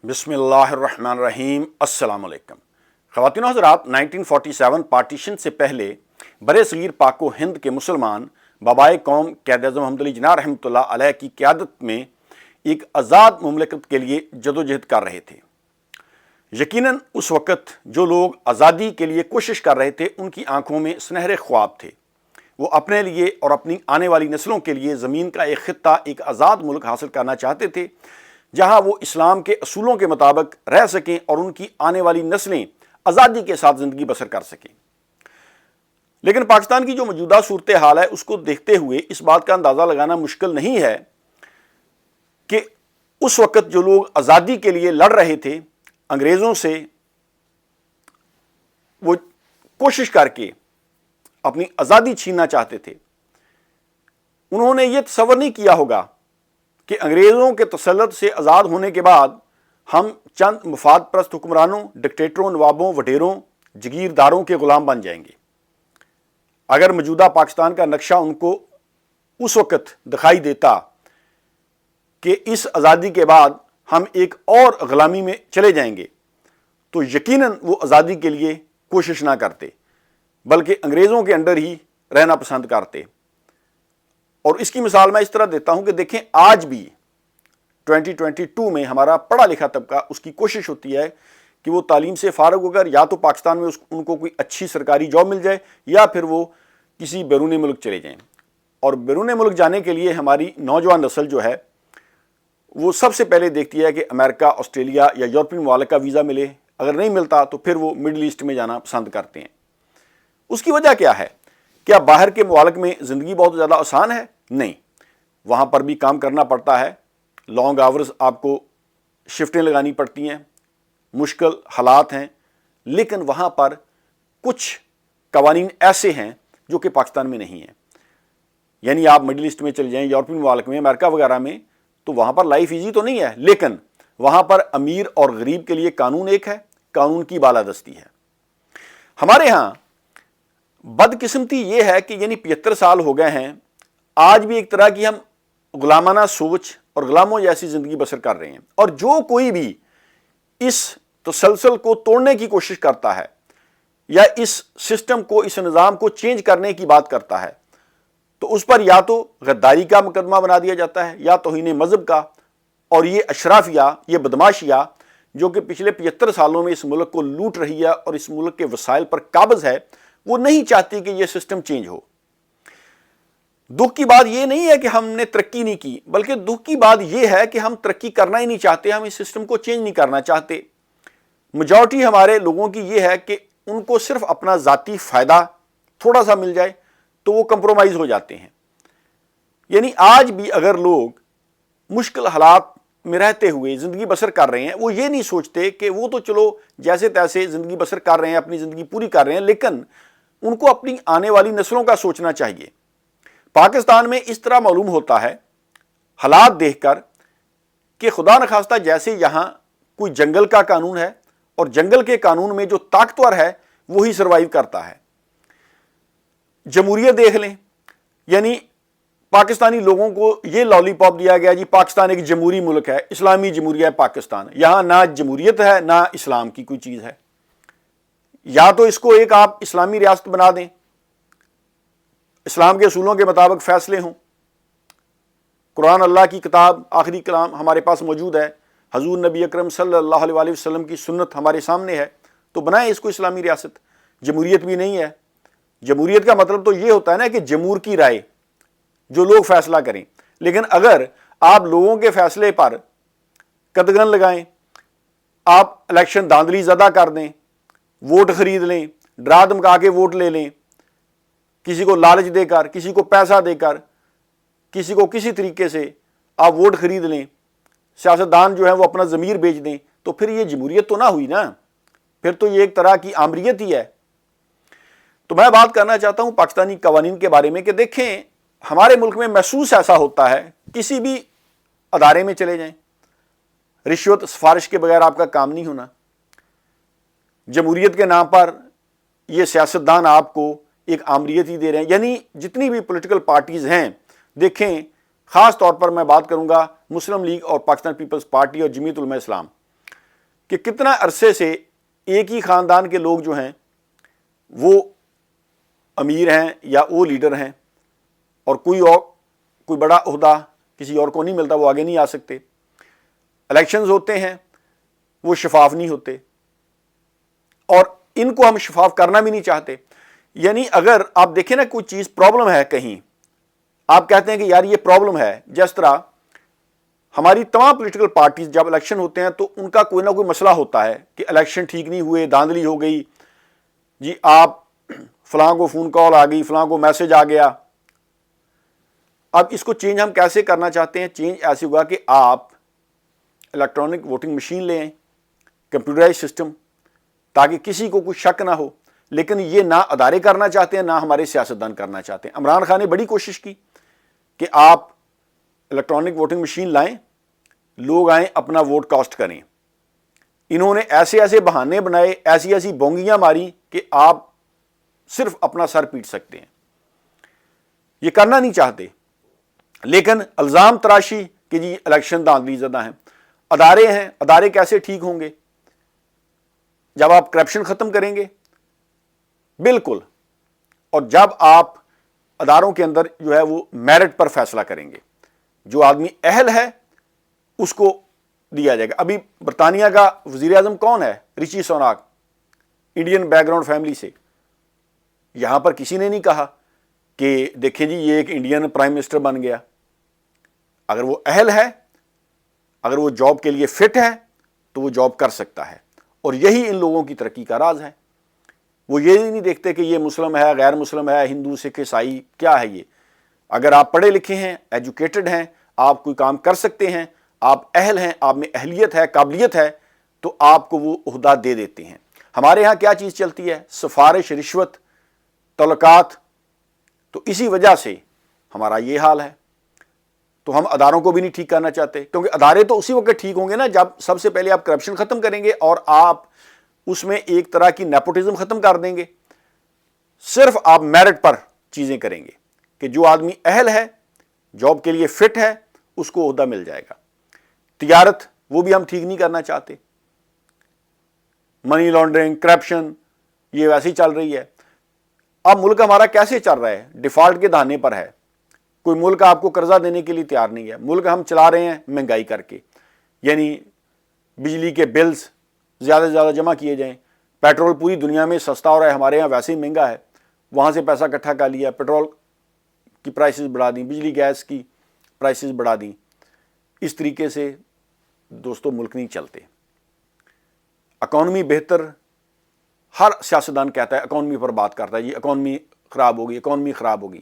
بسم اللہ الرحمن الرحیم۔ السلام علیکم خواتین و حضرات، 1947 پارٹیشن سے پہلے برِ صغیر پاک و ہند کے مسلمان بابائے قوم قائد اعظم محمد علی جناح رحمۃ اللہ علیہ کی قیادت میں ایک آزاد مملکت کے لیے جدوجہد کر رہے تھے۔ یقیناً اس وقت جو لوگ آزادی کے لیے کوشش کر رہے تھے ان کی آنکھوں میں سنہرے خواب تھے۔ وہ اپنے لیے اور اپنی آنے والی نسلوں کے لیے زمین کا ایک خطہ، ایک آزاد ملک حاصل کرنا چاہتے تھے جہاں وہ اسلام کے اصولوں کے مطابق رہ سکیں اور ان کی آنے والی نسلیں آزادی کے ساتھ زندگی بسر کر سکیں۔ لیکن پاکستان کی جو موجودہ صورتحال ہے اس کو دیکھتے ہوئے اس بات کا اندازہ لگانا مشکل نہیں ہے کہ اس وقت جو لوگ آزادی کے لیے لڑ رہے تھے انگریزوں سے، وہ کوشش کر کے اپنی آزادی چھیننا چاہتے تھے، انہوں نے یہ تصور نہیں کیا ہوگا کہ انگریزوں کے تسلط سے آزاد ہونے کے بعد ہم چند مفاد پرست حکمرانوں، ڈکٹیٹروں، نوابوں، وڈیروں، جگیرداروں کے غلام بن جائیں گے۔ اگر موجودہ پاکستان کا نقشہ ان کو اس وقت دکھائی دیتا کہ اس آزادی کے بعد ہم ایک اور غلامی میں چلے جائیں گے تو یقیناً وہ آزادی کے لیے کوشش نہ کرتے بلکہ انگریزوں کے انڈر ہی رہنا پسند کرتے۔ اور اس کی مثال میں اس طرح دیتا ہوں کہ دیکھیں، آج بھی 2022 میں ہمارا پڑھا لکھا طبقہ اس کی کوشش ہوتی ہے کہ وہ تعلیم سے فارغ ہو کر یا تو پاکستان میں ان کو کوئی اچھی سرکاری جاب مل جائے یا پھر وہ کسی بیرون ملک چلے جائیں۔ اور بیرون ملک جانے کے لیے ہماری نوجوان نسل جو ہے وہ سب سے پہلے دیکھتی ہے کہ امریکہ، آسٹریلیا یا یورپین ممالک کا ویزا ملے، اگر نہیں ملتا تو پھر وہ مڈل ایسٹ میں جانا پسند کرتے ہیں۔ اس کی وجہ کیا ہے؟ کیا باہر کے ممالک میں زندگی بہت زیادہ آسان ہے؟ نہیں، وہاں پر بھی کام کرنا پڑتا ہے، لانگ آورز آپ کو شفٹیں لگانی پڑتی ہیں، مشکل حالات ہیں، لیکن وہاں پر کچھ قوانین ایسے ہیں جو کہ پاکستان میں نہیں ہیں۔ یعنی آپ مڈل ایسٹ میں چل جائیں، یورپین ممالک میں، امریکہ وغیرہ میں، تو وہاں پر لائف ایزی تو نہیں ہے، لیکن وہاں پر امیر اور غریب کے لیے قانون ایک ہے، قانون کی بالادستی ہے۔ ہمارے ہاں بدقسمتی یہ ہے کہ 75 سال ہو گئے ہیں، آج بھی ایک طرح کی ہم غلامانہ سوچ اور غلاموں جیسی زندگی بسر کر رہے ہیں۔ اور جو کوئی بھی اس تسلسل کو توڑنے کی کوشش کرتا ہے یا اس سسٹم کو، اس نظام کو چینج کرنے کی بات کرتا ہے تو اس پر یا تو غداری کا مقدمہ بنا دیا جاتا ہے یا توہین مذہب کا۔ اور یہ اشرافیہ، یہ بدماشیہ جو کہ پچھلے 75 سالوں میں اس ملک کو لوٹ رہی ہے اور اس ملک کے وسائل پر قابض ہے، وہ نہیں چاہتی کہ یہ سسٹم چینج ہو۔ دکھ کی بات یہ نہیں ہے کہ ہم نے ترقی نہیں کی، بلکہ دکھ کی بات یہ ہے کہ ہم ترقی کرنا ہی نہیں چاہتے، ہم اس سسٹم کو چینج نہیں کرنا چاہتے۔ میجورٹی ہمارے لوگوں کی یہ ہے کہ ان کو صرف اپنا ذاتی فائدہ تھوڑا سا مل جائے تو وہ کمپرومائز ہو جاتے ہیں۔ یعنی آج بھی اگر لوگ مشکل حالات میں رہتے ہوئے زندگی بسر کر رہے ہیں، وہ یہ نہیں سوچتے کہ وہ تو چلو جیسے تیسے زندگی بسر کر رہے ہیں، اپنی زندگی پوری کر رہے ہیں، لیکن ان کو اپنی آنے والی نسلوں کا سوچنا چاہیے۔ پاکستان میں اس طرح معلوم ہوتا ہے حالات دیکھ کر کہ خدا نخواستہ جیسے یہاں کوئی جنگل کا قانون ہے اور جنگل کے قانون میں جو طاقتور ہے وہی سروائیو کرتا ہے۔ جمہوریت دیکھ لیں، یعنی پاکستانی لوگوں کو یہ لالی پاپ دیا گیا جی پاکستان ایک جمہوری ملک ہے، اسلامی جمہوریہ ہے پاکستان۔ یہاں نہ جمہوریت ہے نہ اسلام کی کوئی چیز ہے۔ یا تو اس کو ایک آپ اسلامی ریاست بنا دیں، اسلام کے اصولوں کے مطابق فیصلے ہوں، قرآن اللہ کی کتاب، آخری کلام ہمارے پاس موجود ہے، حضور نبی اکرم صلی اللہ علیہ وآلہ وسلم کی سنت ہمارے سامنے ہے، تو بنائیں اس کو اسلامی ریاست۔ جمہوریت بھی نہیں ہے۔ جمہوریت کا مطلب تو یہ ہوتا ہے نا کہ جمہور کی رائے، جو لوگ فیصلہ کریں۔ لیکن اگر آپ لوگوں کے فیصلے پر قدغن لگائیں، آپ الیکشن دھاندلی زدہ کر دیں، ووٹ خرید لیں، ڈرا دھمکا کے ووٹ لے لیں، کسی کو لالچ دے کر، کسی کو پیسہ دے کر، کسی کو کسی طریقے سے آپ ووٹ خرید لیں، سیاستدان جو ہیں وہ اپنا ضمیر بیچ دیں، تو پھر یہ جمہوریت تو نہ ہوئی نا، پھر تو یہ ایک طرح کی آمریت ہی ہے۔ تو میں بات کرنا چاہتا ہوں پاکستانی قوانین کے بارے میں کہ دیکھیں، ہمارے ملک میں محسوس ایسا ہوتا ہے، کسی بھی ادارے میں چلے جائیں، رشوت سفارش کے بغیر آپ کا کام نہیں ہونا۔ جمہوریت کے نام پر یہ سیاستدان آپ کو ایک آمریت ہی دے رہے ہیں۔ یعنی جتنی بھی پولیٹیکل پارٹیز ہیں، دیکھیں خاص طور پر میں بات کروں گا مسلم لیگ اور پاکستان پیپلز پارٹی اور جمعیت علماء اسلام، کہ کتنا عرصے سے ایک ہی خاندان کے لوگ جو ہیں وہ امیر ہیں یا وہ لیڈر ہیں اور کوئی بڑا عہدہ کسی اور کو نہیں ملتا، وہ آگے نہیں آ سکتے. الیکشنز ہوتے ہیں وہ شفاف نہیں ہوتے اور ان کو ہم شفاف کرنا بھی نہیں چاہتے. یعنی اگر آپ دیکھیں نا کوئی چیز پرابلم ہے کہیں، آپ کہتے ہیں کہ یار یہ پرابلم ہے. جس طرح ہماری تمام پولیٹیکل پارٹیز جب الیکشن ہوتے ہیں تو ان کا کوئی نہ کوئی مسئلہ ہوتا ہے کہ الیکشن ٹھیک نہیں ہوئے، دھاندلی ہو گئی، جی آپ فلاں کو فون کال آ گئی، فلاں کو میسج آ گیا. اب اس کو چینج ہم کیسے کرنا چاہتے ہیں؟ چینج ایسے ہوگا کہ آپ الیکٹرانک ووٹنگ مشین لیں، کمپیوٹرائز سسٹم، تاکہ کسی کو کوئی شک نہ ہو. لیکن یہ نہ ادارے کرنا چاہتے ہیں، نہ ہمارے سیاستدان کرنا چاہتے ہیں. عمران خان نے بڑی کوشش کی کہ آپ الیکٹرانک ووٹنگ مشین لائیں، لوگ آئیں اپنا ووٹ کاسٹ کریں. انہوں نے ایسے ایسے بہانے بنائے، ایسی ایسی بونگیاں ماری کہ آپ صرف اپنا سر پیٹ سکتے ہیں. یہ کرنا نہیں چاہتے، لیکن الزام تراشی کہ جی الیکشن دھاندلی زدہ ہیں. ادارے ہیں، ادارے کیسے ٹھیک ہوں گے جب آپ کرپشن ختم کریں گے؟ بالکل. اور جب آپ اداروں کے اندر جو ہے وہ میرٹ پر فیصلہ کریں گے، جو آدمی اہل ہے اس کو دیا جائے گا. ابھی برطانیہ کا وزیر اعظم کون ہے؟ Rishi Sunak, Indian background family سے. یہاں پر کسی نے نہیں کہا کہ دیکھیں جی یہ ایک انڈین پرائم منسٹر بن گیا. اگر وہ اہل ہے، اگر وہ جاب کے لیے فٹ ہے تو وہ جاب کر سکتا ہے. اور یہی ان لوگوں کی ترقی کا راز ہے. وہ یہ نہیں دیکھتے کہ یہ مسلم ہے، غیر مسلم ہے، ہندو، سکھ، عیسائی، کیا ہے یہ. اگر آپ پڑھے لکھے ہیں، ایجوکیٹڈ ہیں، آپ کوئی کام کر سکتے ہیں، آپ اہل ہیں، آپ میں اہلیت ہے، قابلیت ہے، تو آپ کو وہ عہدہ دے دیتے ہیں. ہمارے ہاں کیا چیز چلتی ہے؟ سفارش، رشوت، تعلقات. تو اسی وجہ سے ہمارا یہ حال ہے. تو ہم اداروں کو بھی نہیں ٹھیک کرنا چاہتے، کیونکہ ادارے تو اسی وقت ٹھیک ہوں گے نا جب سب سے پہلے آپ کرپشن ختم کریں گے اور آپ اس میں ایک طرح کی نیپوٹزم ختم کر دیں گے. صرف آپ میرٹ پر چیزیں کریں گے کہ جو آدمی اہل ہے، جاب کے لیے فٹ ہے، اس کو عہدہ مل جائے گا. تجارت وہ بھی ہم ٹھیک نہیں کرنا چاہتے. منی لانڈرنگ، کرپشن، یہ ویسے ہی چل رہی ہے. اب ملک ہمارا کیسے چل رہا ہے؟ ڈیفالٹ کے دہانے پر ہے. کوئی ملک آپ کو قرضہ دینے کے لیے تیار نہیں ہے. ملک ہم چلا رہے ہیں مہنگائی کر کے. یعنی بجلی کے بلز زیادہ سے زیادہ جمع کیے جائیں. پیٹرول پوری دنیا میں سستا ہو رہا ہے، ہمارے ہاں ویسے ہی مہنگا ہے. وہاں سے پیسہ اکٹھا کر لیا، پیٹرول کی پرائسز بڑھا دیں، بجلی گیس کی پرائسز بڑھا دیں. اس طریقے سے دوستو ملک نہیں چلتے. اکانومی بہتر، ہر سیاستدان کہتا ہے، اکانومی پر بات کرتا ہے، یہ اکانومی خراب ہوگی، اکانومی خراب ہوگی،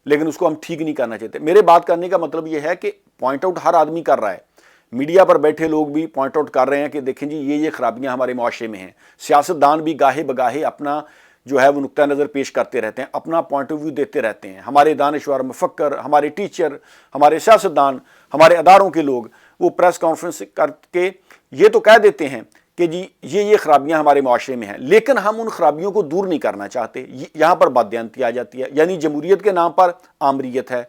لیکن اس کو ہم ٹھیک نہیں کرنا چاہتے. میرے بات کرنے کا مطلب یہ ہے کہ پوائنٹ آؤٹ ہر آدمی کر رہا ہے. میڈیا پر بیٹھے لوگ بھی پوائنٹ آؤٹ کر رہے ہیں کہ دیکھیں جی یہ خرابیاں ہمارے معاشرے میں ہیں. سیاستدان بھی گاہے بگاہے اپنا جو ہے وہ نقطہ نظر پیش کرتے رہتے ہیں، اپنا پوائنٹ آف ویو دیتے رہتے ہیں. ہمارے دانشور، مفکر، ہمارے ٹیچر، ہمارے سیاستدان، ہمارے اداروں کے لوگ وہ پریس کانفرنس کر کے یہ تو کہہ دیتے ہیں کہ جی یہ خرابیاں ہمارے معاشرے میں ہیں، لیکن ہم ان خرابیوں کو دور نہیں کرنا چاہتے. یہاں پر بددیانتی آ جاتی ہے. یعنی جمہوریت کے نام پر آمریت ہے،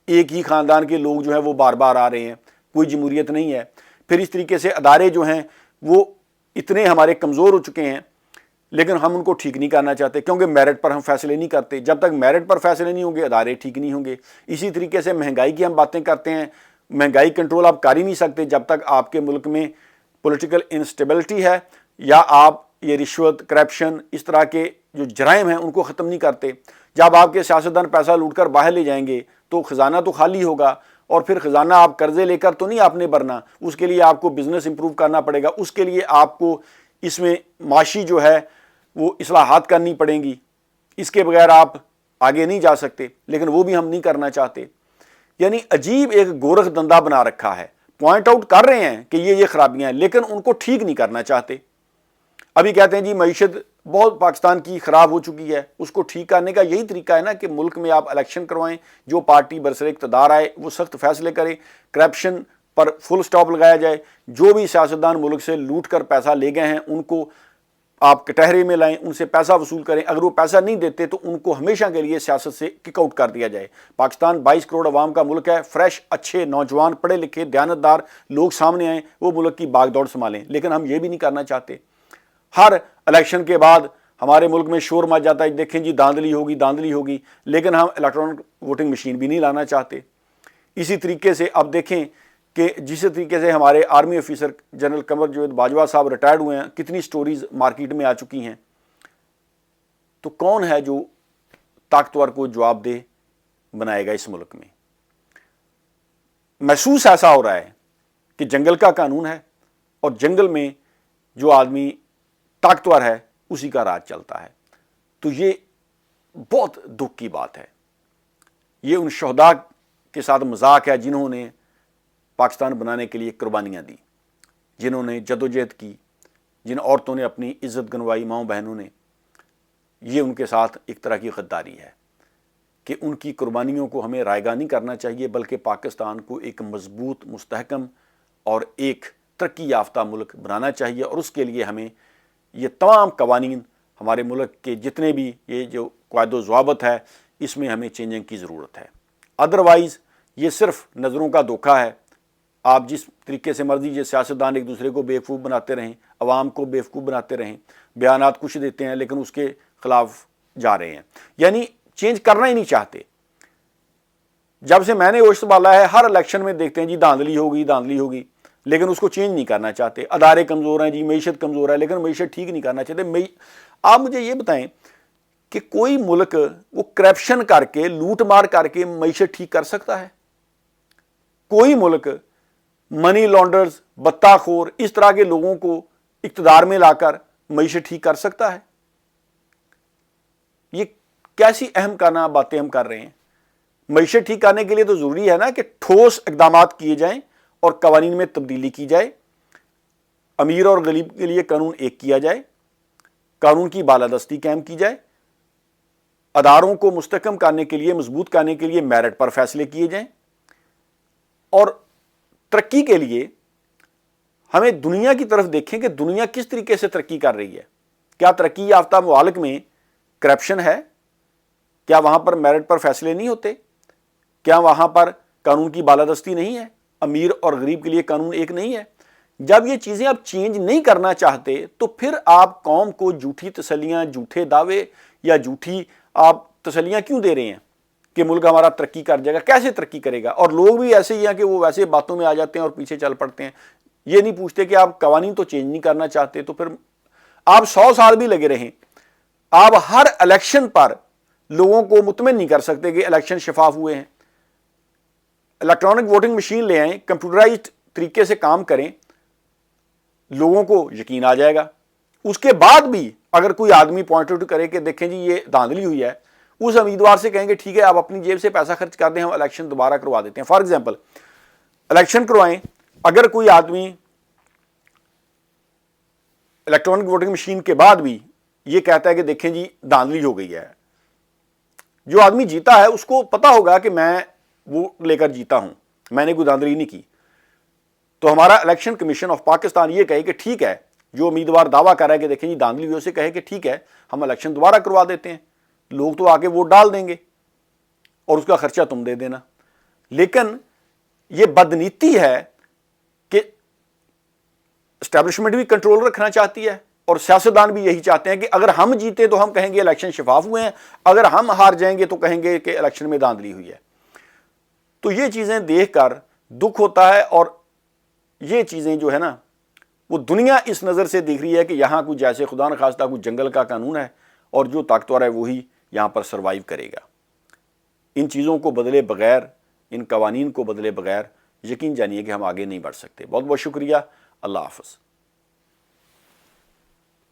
ایک ہی خاندان کے لوگ جو ہیں وہ بار بار آ رہے ہیں، کوئی جمہوریت نہیں ہے. پھر اس طریقے سے ادارے جو ہیں وہ اتنے ہمارے کمزور ہو چکے ہیں، لیکن ہم ان کو ٹھیک نہیں کرنا چاہتے کیونکہ میرٹ پر ہم فیصلے نہیں کرتے. جب تک میرٹ پر فیصلے نہیں ہوں گے ادارے ٹھیک نہیں ہوں گے. اسی طریقے سے مہنگائی کی ہم باتیں کرتے ہیں، مہنگائی کنٹرول آپ کر ہی نہیں سکتے جب تک آپ کے ملک میں پولیٹیکل انسٹیبلٹی ہے یا آپ یہ رشوت، کرپشن، اس طرح کے جو جرائم ہیں ان کو ختم نہیں کرتے. جب آپ کے سیاستدان پیسہ لوٹ کر باہر لے جائیں گے تو خزانہ تو خالی ہوگا، اور پھر خزانہ آپ قرضے لے کر تو نہیں آپ نے بھرنا. اس کے لیے آپ کو بزنس امپروو کرنا پڑے گا، اس کے لیے آپ کو اس میں معاشی جو ہے وہ اصلاحات کرنی پڑیں گی. اس کے بغیر آپ آگے نہیں جا سکتے، لیکن وہ بھی ہم نہیں کرنا چاہتے. یعنی عجیب ایک گورکھ دندہ بنا رکھا ہے. پوائنٹ آؤٹ کر رہے ہیں کہ یہ خرابیاں ہیں، لیکن ان کو ٹھیک نہیں کرنا چاہتے. ابھی کہتے ہیں جی معیشت بہت پاکستان کی خراب ہو چکی ہے، اس کو ٹھیک کرنے کا یہی طریقہ ہے نا کہ ملک میں آپ الیکشن کروائیں، جو پارٹی برسر اقتدار آئے وہ سخت فیصلے کرے، کرپشن پر فل سٹاپ لگایا جائے. جو بھی سیاستدان ملک سے لوٹ کر پیسہ لے گئے ہیں ان کو آپ کٹہرے میں لائیں، ان سے پیسہ وصول کریں، اگر وہ پیسہ نہیں دیتے تو ان کو ہمیشہ کے لیے سیاست سے کک آؤٹ کر دیا جائے۔ پاکستان 22 کروڑ عوام کا ملک ہے، فریش اچھے نوجوان پڑھے لکھے دیانتدار لوگ سامنے آئیں، وہ ملک کی باغ دوڑ سنبھالیں، لیکن ہم یہ بھی نہیں کرنا چاہتے۔ ہر الیکشن کے بعد ہمارے ملک میں شور مچ جاتا ہے، دیکھیں جی دھاندلی ہوگی، لیکن ہم الیکٹرانک ووٹنگ مشین بھی نہیں لانا چاہتے۔ اسی طریقے سے اب دیکھیں کہ جس طریقے سے ہمارے army officer general Qamar Javed Bajwa صاحب ریٹائرڈ ہوئے ہیں، کتنی سٹوریز مارکیٹ میں آ چکی ہیں۔ تو کون ہے جو طاقتور کو جواب دہ بنائے گا اس ملک میں؟ محسوس ایسا ہو رہا ہے کہ جنگل کا قانون ہے اور جنگل میں جو آدمی طاقتور ہے اسی کا راج چلتا ہے۔ تو یہ بہت دکھ کی بات ہے۔ یہ ان شہداء کے ساتھ مذاق ہے جنہوں نے پاکستان بنانے کے لیے قربانیاں دی، جنہوں نے جدوجہد کی، جن عورتوں نے اپنی عزت گنوائی، ماؤں بہنوں نے۔ یہ ان کے ساتھ ایک طرح کی غداری ہے کہ ان کی قربانیوں کو ہمیں رائیگاں نہیں کرنا چاہیے، بلکہ پاکستان کو ایک مضبوط، مستحکم اور ایک ترقی یافتہ ملک بنانا چاہیے، اور اس کے لیے ہمیں یہ تمام قوانین، ہمارے ملک کے جتنے بھی یہ جو قواعد و ضوابط ہے، اس میں ہمیں چینجنگ کی ضرورت ہے۔ ادروائز یہ صرف نظروں کا دھوکہ ہے۔ آپ جس طریقے سے مرضی یہ سیاستدان ایک دوسرے کو بیوقوف بناتے رہیں، عوام کو بیوقوف بناتے رہیں، بیانات کچھ دیتے ہیں لیکن اس کے خلاف جا رہے ہیں، یعنی چینج کرنا ہی نہیں چاہتے۔ جب سے میں نے ہوش سنبھالا ہے ہر الیکشن میں دیکھتے ہیں جی دھاندلی ہوگی، لیکن اس کو چینج نہیں کرنا چاہتے۔ ادارے کمزور ہیں جی، معیشت کمزور ہے، لیکن معیشت ٹھیک نہیں کرنا چاہتے۔ آپ مجھے یہ بتائیں کہ کوئی ملک وہ کرپشن کر کے، لوٹ مار کر کے معیشت ٹھیک کر سکتا ہے؟ کوئی ملک منی لانڈرز، بطہ خور، اس طرح کے لوگوں کو اقتدار میں لا کر معیشت ٹھیک کر سکتا ہے؟ یہ کیسی اہم کانہ باتیں ہم کر رہے ہیں۔ معیشت ٹھیک کرنے کے لیے تو ضروری ہے نا کہ ٹھوس اقدامات کیے جائیں اور قوانین میں تبدیلی کی جائے، امیر اور غریب کے لیے قانون ایک کیا جائے، قانون کی بالادستی قائم کی جائے، اداروں کو مستحکم کرنے کے لیے، مضبوط کرنے کے لیے میرٹ پر فیصلے کیے جائیں، اور ترقی کے لیے ہمیں دنیا کی طرف دیکھیں کہ دنیا کس طریقے سے ترقی کر رہی ہے۔ کیا ترقی یافتہ ممالک میں کرپشن ہے؟ کیا وہاں پر میرٹ پر فیصلے نہیں ہوتے؟ کیا وہاں پر قانون کی بالادستی نہیں ہے؟ امیر اور غریب کے لیے قانون ایک نہیں ہے؟ جب یہ چیزیں آپ چینج نہیں کرنا چاہتے تو پھر آپ قوم کو جھوٹی تسلیاں، جھوٹے دعوے یا جھوٹی آپ تسلیاں کیوں دے رہے ہیں کہ ملک ہمارا ترقی کر جائے گا؟ کیسے ترقی کرے گا؟ اور لوگ بھی ایسے ہی ہیں کہ وہ ویسے باتوں میں آ جاتے ہیں اور پیچھے چل پڑتے ہیں۔ یہ نہیں پوچھتے کہ آپ قوانین تو چینج نہیں کرنا چاہتے، تو پھر آپ 100 سال بھی لگے رہیں، آپ ہر الیکشن پر لوگوں کو مطمئن نہیں کر سکتے کہ الیکشن شفاف ہوئے ہیں۔ الیکٹرانک ووٹنگ مشین لے آئیں، کمپیوٹرائزڈ طریقے سے کام کریں، لوگوں کو یقین آ جائے گا۔ اس کے بعد بھی اگر کوئی آدمی پوائنٹ آؤٹ کرے کہ دیکھیں جی یہ دھاندلی ہوئی ہے، اس امیدوار سے کہیں گے ٹھیک ہے آپ اپنی جیب سے پیسہ خرچ کر دیں، ہم الیکشن دوبارہ کروا دیتے ہیں۔ فار ایگزامپل الیکشن کروائیں، اگر کوئی آدمی الیکٹرانک ووٹنگ مشین کے بعد بھی یہ کہتا ہے کہ دیکھیں جی دھاندلی ہو گئی ہے، جو آدمی جیتا ہے اس کو پتا ہوگا کہ میں ووٹ لے کر جیتا ہوں، میں نے کوئی دھاندلی نہیں کی، تو ہمارا الیکشن کمیشن آف پاکستان یہ کہے کہ ٹھیک ہے، جو امیدوار دعویٰ کر رہا ہے کہ دیکھیں جی دھاندلی ہوئی، اسے کہے کہ ٹھیک ہے ہم الیکشن دوبارہ کروا دیتے ہیں، لوگ تو آ کے ووٹ ڈال دیں گے اور اس کا خرچہ تم دے دینا۔ لیکن یہ بدنیتی ہے کہ اسٹیبلشمنٹ بھی کنٹرول رکھنا چاہتی ہے اور سیاستدان بھی یہی چاہتے ہیں کہ اگر ہم جیتے تو ہم کہیں گے الیکشن شفاف ہوئے ہیں، اگر ہم ہار جائیں گے تو کہیں گے کہ الیکشن میں دھاندلی ہوئی ہے۔ تو یہ چیزیں دیکھ کر دکھ ہوتا ہے، اور یہ چیزیں جو ہے نا وہ دنیا اس نظر سے دیکھ رہی ہے کہ یہاں کوئی جیسے خدا نخواستہ کوئی جنگل کا قانون ہے اور جو طاقتور ہے وہی یہاں پر سروائیو کرے گا۔ ان چیزوں کو بدلے بغیر، ان قوانین کو بدلے بغیر یقین جانیے کہ ہم آگے نہیں بڑھ سکتے۔ بہت بہت شکریہ، اللہ حافظ۔